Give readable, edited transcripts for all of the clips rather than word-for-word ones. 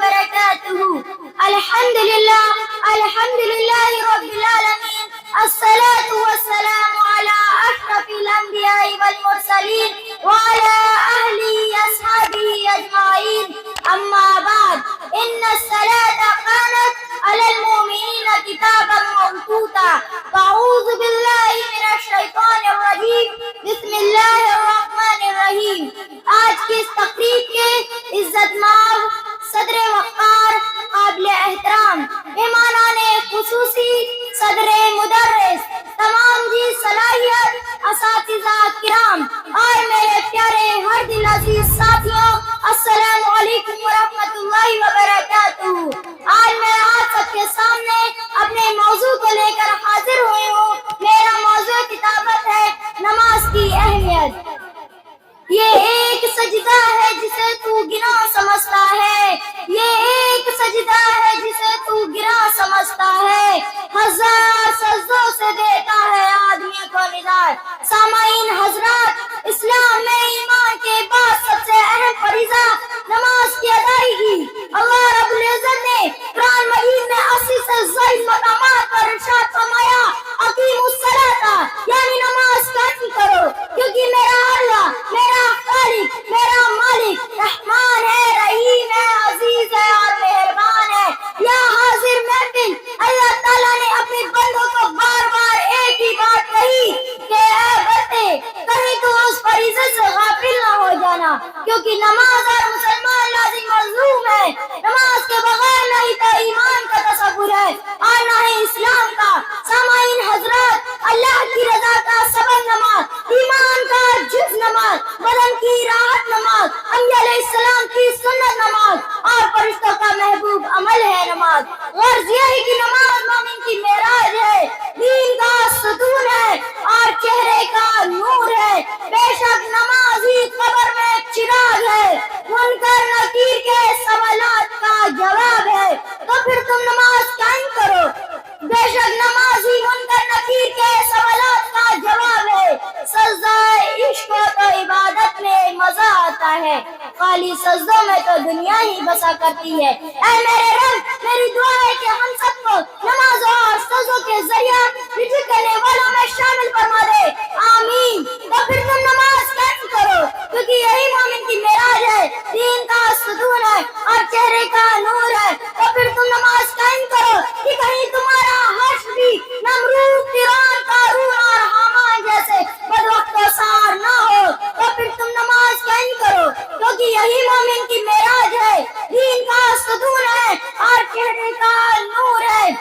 وبركاته. الحمد لله رب العالمين. الصلاة والسلام على أشرف الأنبياء والمرسلين وعلى أهله أصحابه أجمعين. أما بعد، إن الصلاة كانت على المؤمنين كتابا موقوتا. أعوذ بالله من الشیطان الرجیم. بسم اللہ الرحمن الرحیم. آج کی اس تقریب کے عزت مآب صدر وقار قابل احترام مہمانان خصوصی صدر مدرس تمام جی صلاحیت اساتذہ کرام اور میرے پیارے ہر دل عزیز ساتھیوں، السلام علیکم ورحمۃ اللہ وبرکاتہ. آج میں آپ سب کے سامنے اپنے موضوع کو لے کر حاضر ہوئی ہوں. میرا موضوع کتابت ہے نماز کی اہمیت. یہ ایک سجدہ ہے جسے تو گناہ سمجھتا ہے، یہ ایک سجدہ ہے جسے تو گناہ سمجھتا ہے. ہزار سجدوں سے دیتا ہے آدمی کو نجات. سامعین حضرات، اسلام میں ایمان کے بعد سب سے اہم فریضہ نماز کی ادائیگی. اللہ رب العزت نے قرآن مجید میں 80 سے زائد مقامات پر ارشاد فرمایا اقیموا الصلاۃ، یعنی نماز قائم کرو، کیونکہ میرا اللہ، میرا خالق، میرا مالک رحمان ہے، رحیم ہے، عزیز ہے اور مہربان ہے. یا حاضر محفل، اللہ تعالیٰ نے اپنے بندوں کو بار بار ایک ہی بات کہی کہ اے بندے، کہیں تو اس فریضے سے غافل نہ ہو جانا، کیونکہ نماز اور مسلمان لازم ملزوم ہے. نماز کے بغیر نہ ہی تو ایمان کا تصور ہے اور نہ ہی اسلام کا. سامعین حضرات، اللہ کی رضا کا سبب نماز، ایمان کا جز نماز، بدن کی راحت نماز، انبیاء علیہ السلام کی سنت نماز اور فرشتوں کا محبوب عمل ہے نماز. غرض یہ ہے کہ نماز مومن کی معراج ہے، دین کا ستون ہے اور چہرے کا نور ہے. بے شک نماز ہی قبر میں چراغ ہے، منکر نکیر کے سوالات کا جواب ہے. تو پھر تم نماز قائم کرو. بے شک نماز ہی منکر نکیر کے سوالات کا جواب ہے. سجدہ عشق و تو عبادت میں مزہ آتا ہے، خالی سجدوں میں تو دنیا ہی بسا کرتی ہے. اے میرے رب، میری دعا ہے کہ ہم سب کو نماز اور سجدوں کے ذریعہ رجوع کرنے والوں میں شامل فرما دے. آمین. تو پھر تم نماز قائم کرو، کیونکہ یہی مومن کی معراج ہے، دین کا ستون ہے اور چہرے کا نور ہے. تو پھر تم نماز قائم کرو کہ کہیں تمہارا حشر بھی نمرود، فرعون، قارون اور حامان جیسے بدبخت و سار نہ ہو. تو پھر تم نماز قائم کرو، کیونکہ یہی مومن کی معراج ہے، دین کا ستون ہے اور چہرے کا نور ہے.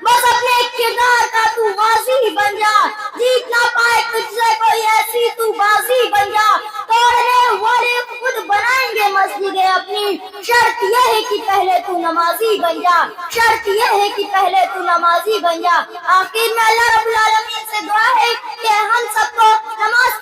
بس اپنے کردار کا تو غازی بن جا، جیت نہ پائے تجھ سے کوئی ایسی تو بازی بن جا. توڑنے والے خود بنائیں گے مسجدیں اپنی، شرط یہ ہے کہ پہلے تو نمازی بن جا، شرط یہ ہے کہ پہلے تو نمازی بن جا. آخر میں اللہ رب العالمین سے دعا ہے کہ ہم سب کو نماز